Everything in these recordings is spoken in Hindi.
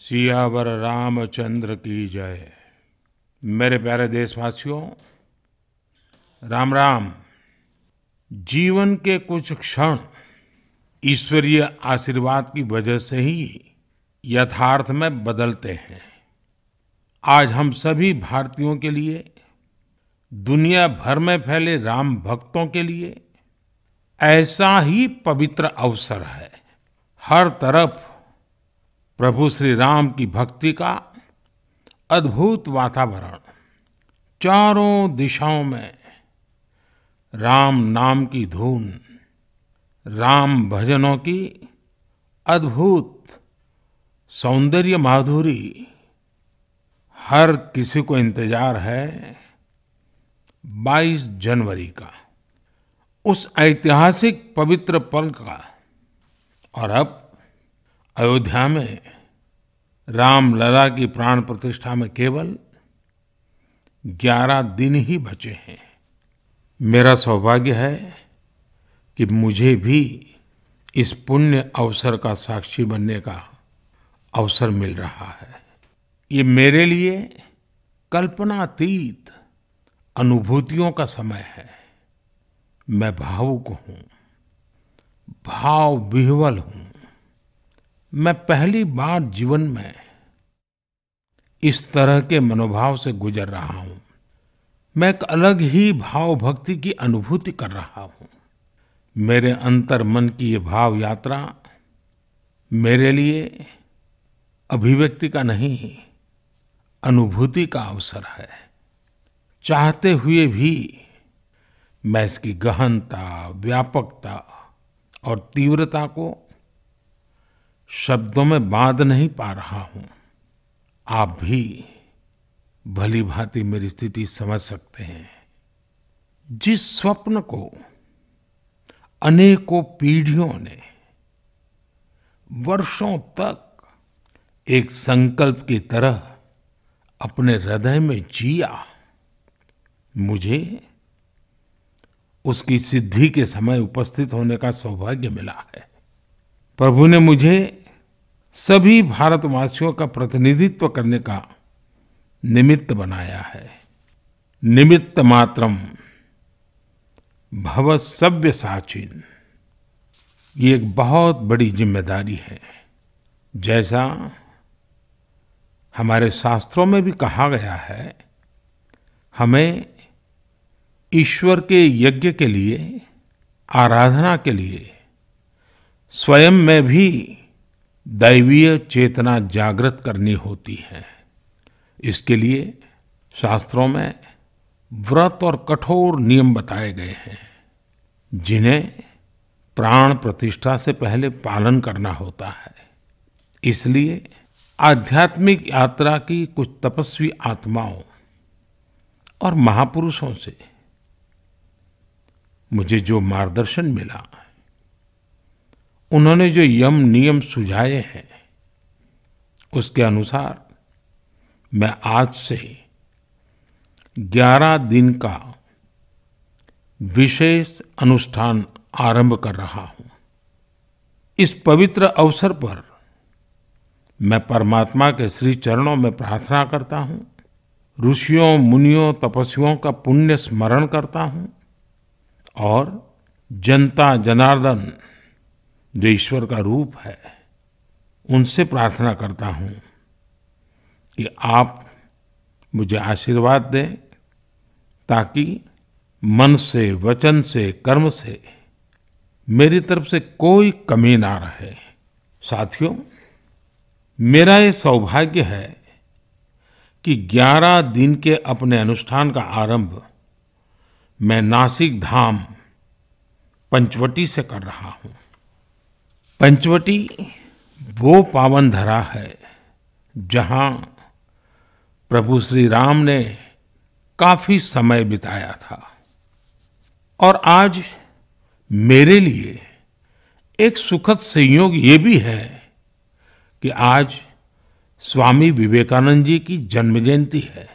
सियावर रामचंद्र की जय। मेरे प्यारे देशवासियों, राम राम। जीवन के कुछ क्षण ईश्वरीय आशीर्वाद की वजह से ही यथार्थ में बदलते हैं। आज हम सभी भारतीयों के लिए, दुनिया भर में फैले राम भक्तों के लिए ऐसा ही पवित्र अवसर है। हर तरफ प्रभु श्री राम की भक्ति का अद्भुत वातावरण, चारों दिशाओं में राम नाम की धून, राम भजनों की अद्भुत सौंदर्य माधुरी। हर किसी को इंतजार है 22 जनवरी का, उस ऐतिहासिक पवित्र पल का। और अब अयोध्या में रामलला की प्राण प्रतिष्ठा में केवल 11 दिन ही बचे हैं। मेरा सौभाग्य है कि मुझे भी इस पुण्य अवसर का साक्षी बनने का अवसर मिल रहा है। ये मेरे लिए कल्पनातीत अनुभूतियों का समय है। मैं भावुक हूँ, भाव विह्वल हूँ। मैं पहली बार जीवन में इस तरह के मनोभाव से गुजर रहा हूँ। मैं एक अलग ही भाव भक्ति की अनुभूति कर रहा हूँ। मेरे अंतर मन की ये भाव यात्रा मेरे लिए अभिव्यक्ति का नहीं, अनुभूति का अवसर है। चाहते हुए भी मैं इसकी गहनता, व्यापकता और तीव्रता को शब्दों में बांध नहीं पा रहा हूं। आप भी भली भांति मेरी स्थिति समझ सकते हैं। जिस स्वप्न को अनेकों पीढ़ियों ने वर्षों तक एक संकल्प की तरह अपने हृदय में जिया, मुझे उसकी सिद्धि के समय उपस्थित होने का सौभाग्य मिला है। प्रभु ने मुझे सभी भारतवासियों का प्रतिनिधित्व करने का निमित्त बनाया है। निमित्त मात्रम भव सव्यसाचिन। ये एक बहुत बड़ी जिम्मेदारी है। जैसा हमारे शास्त्रों में भी कहा गया है, हमें ईश्वर के यज्ञ के लिए, आराधना के लिए स्वयं में भी दैवीय चेतना जागृत करनी होती है। इसके लिए शास्त्रों में व्रत और कठोर नियम बताए गए हैं, जिन्हें प्राण प्रतिष्ठा से पहले पालन करना होता है। इसलिए आध्यात्मिक यात्रा की कुछ तपस्वी आत्माओं और महापुरुषों से मुझे जो मार्गदर्शन मिला, उन्होंने जो यम नियम सुझाए हैं, उसके अनुसार मैं आज से 11 दिन का विशेष अनुष्ठान आरंभ कर रहा हूं। इस पवित्र अवसर पर मैं परमात्मा के श्री चरणों में प्रार्थना करता हूं, ऋषियों, मुनियों, तपस्वियों का पुण्य स्मरण करता हूं और जनता जनार्दन, जो ईश्वर का रूप है, उनसे प्रार्थना करता हूं कि आप मुझे आशीर्वाद दें, ताकि मन से, वचन से, कर्म से मेरी तरफ से कोई कमी ना रहे। साथियों, मेरा ये सौभाग्य है कि 11 दिन के अपने अनुष्ठान का आरंभ मैं नासिक धाम पंचवटी से कर रहा हूं। पंचवटी वो पावन धरा है जहां प्रभु श्री राम ने काफी समय बिताया था। और आज मेरे लिए एक सुखद संयोग ये भी है कि आज स्वामी विवेकानंद जी की जन्म जयंती है।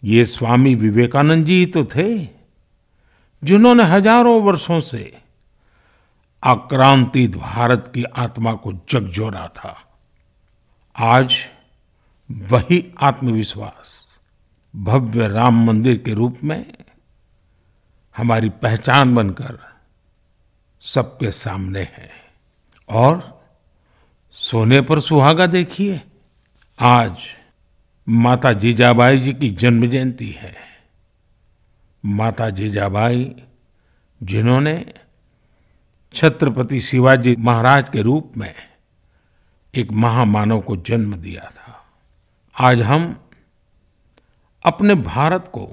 ये स्वामी विवेकानंद जी ही तो थे जिन्होंने हजारों वर्षों से आक्रांतित भारत की आत्मा को झकझोरा था। आज वही आत्मविश्वास भव्य राम मंदिर के रूप में हमारी पहचान बनकर सबके सामने है। और सोने पर सुहागा देखिए, आज माता जीजाबाई जी की जन्म जयंती है। माता जीजाबाई जिन्होंने छत्रपति शिवाजी महाराज के रूप में एक महामानव को जन्म दिया था। आज हम अपने भारत को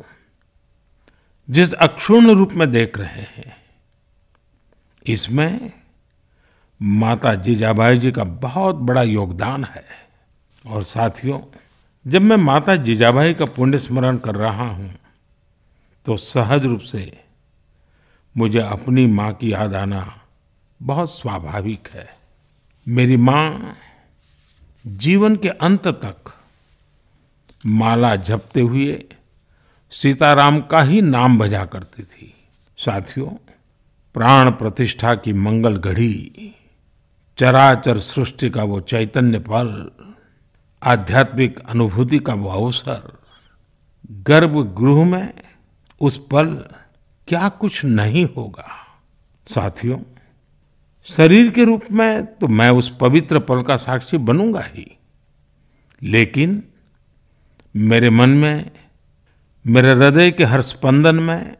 जिस अक्षुण्ण रूप में देख रहे हैं, इसमें माता जीजाबाई जी का बहुत बड़ा योगदान है। और साथियों, जब मैं माता जीजाबाई का पुण्य स्मरण कर रहा हूं तो सहज रूप से मुझे अपनी माँ की याद आना बहुत स्वाभाविक है। मेरी माँ जीवन के अंत तक माला जपते हुए सीताराम का ही नाम भजा करती थी। साथियों, प्राण प्रतिष्ठा की मंगल घड़ी, चराचर सृष्टि का वो चैतन्य पल, आध्यात्मिक अनुभूति का वो अवसर, गर्भगृह में उस पल क्या कुछ नहीं होगा। साथियों, शरीर के रूप में तो मैं उस पवित्र पल का साक्षी बनूंगा ही, लेकिन मेरे मन में, मेरे हृदय के हर स्पंदन में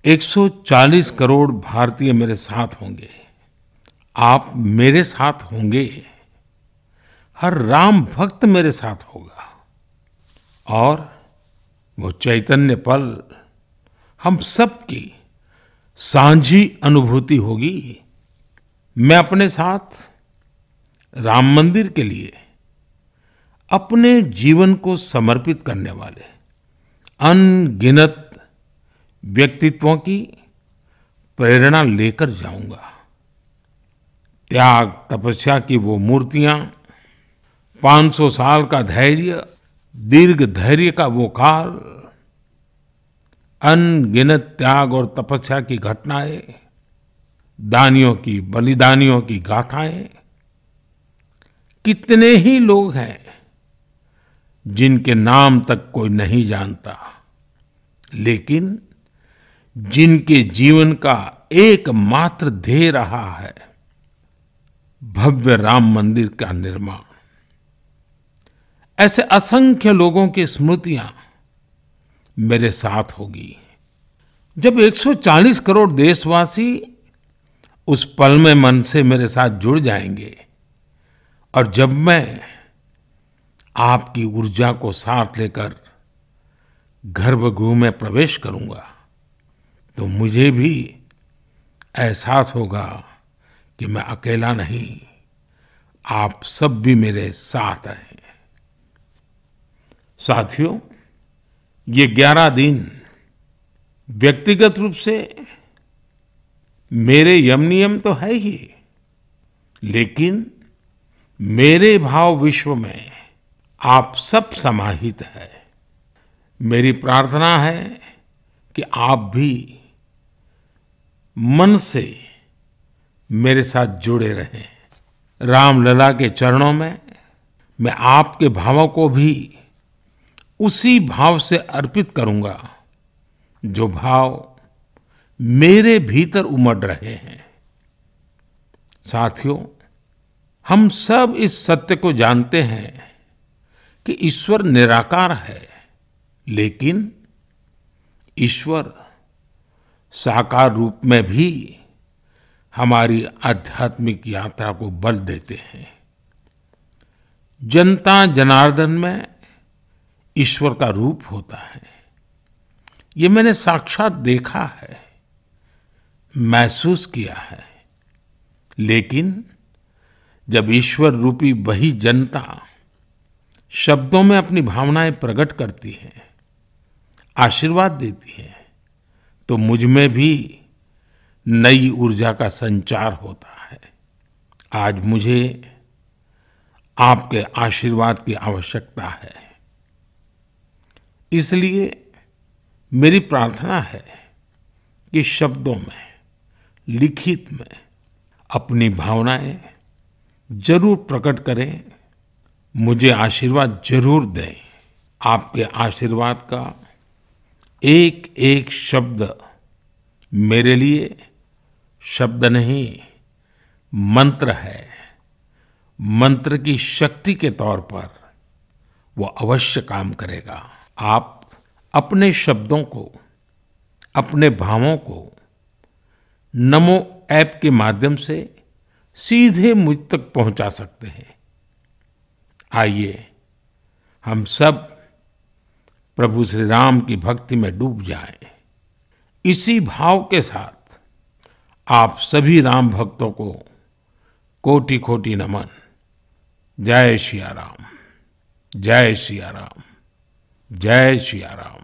140 करोड़ भारतीय मेरे साथ होंगे। आप मेरे साथ होंगे, हर राम भक्त मेरे साथ होगा और वो चैतन्य पल हम सबकी साझी अनुभूति होगी। मैं अपने साथ राम मंदिर के लिए अपने जीवन को समर्पित करने वाले अनगिनत व्यक्तित्वों की प्रेरणा लेकर जाऊंगा। त्याग तपस्या की वो मूर्तियां, 500 साल का धैर्य, दीर्घ धैर्य का वो काल, अनगिनत त्याग और तपस्या की घटनाएं, दानियों की, बलिदानियों की गाथाएं, कितने ही लोग हैं जिनके नाम तक कोई नहीं जानता, लेकिन जिनके जीवन का एकमात्र ध्येय रहा है भव्य राम मंदिर का निर्माण। ऐसे असंख्य लोगों की स्मृतियां मेरे साथ होगी। जब 140 करोड़ देशवासी उस पल में मन से मेरे साथ जुड़ जाएंगे और जब मैं आपकी ऊर्जा को साथ लेकर गर्भगृह में प्रवेश करूंगा तो मुझे भी एहसास होगा कि मैं अकेला नहीं, आप सब भी मेरे साथ हैं। साथियों, ये 11 दिन व्यक्तिगत रूप से मेरे यम नियम तो है ही, लेकिन मेरे भाव विश्व में आप सब समाहित है। मेरी प्रार्थना है कि आप भी मन से मेरे साथ जुड़े रहें। रामलला के चरणों में मैं आपके भावों को भी उसी भाव से अर्पित करूंगा जो भाव मेरे भीतर उमड़ रहे हैं। साथियों, हम सब इस सत्य को जानते हैं कि ईश्वर निराकार है, लेकिन ईश्वर साकार रूप में भी हमारी आध्यात्मिक यात्रा को बल देते हैं। जनता जनार्दन में ईश्वर का रूप होता है, ये मैंने साक्षात देखा है, महसूस किया है। लेकिन जब ईश्वर रूपी वही जनता शब्दों में अपनी भावनाएं प्रकट करती है, आशीर्वाद देती है, तो मुझ में भी नई ऊर्जा का संचार होता है। आज मुझे आपके आशीर्वाद की आवश्यकता है, इसलिए मेरी प्रार्थना है कि शब्दों में, लिखित में अपनी भावनाएं जरूर प्रकट करें मुझे आशीर्वाद जरूर दें। आपके आशीर्वाद का एक एक शब्द मेरे लिए शब्द नहीं, मंत्र है। मंत्र की शक्ति के तौर पर वो अवश्य काम करेगा। आप अपने शब्दों को, अपने भावों को नमो ऐप के माध्यम से सीधे मुझ तक पहुंचा सकते हैं। आइए हम सब प्रभु श्री राम की भक्ति में डूब जाएं। इसी भाव के साथ आप सभी राम भक्तों को कोटि कोटि नमन। जय सिया राम, जय सिया राम, जय सिया राम।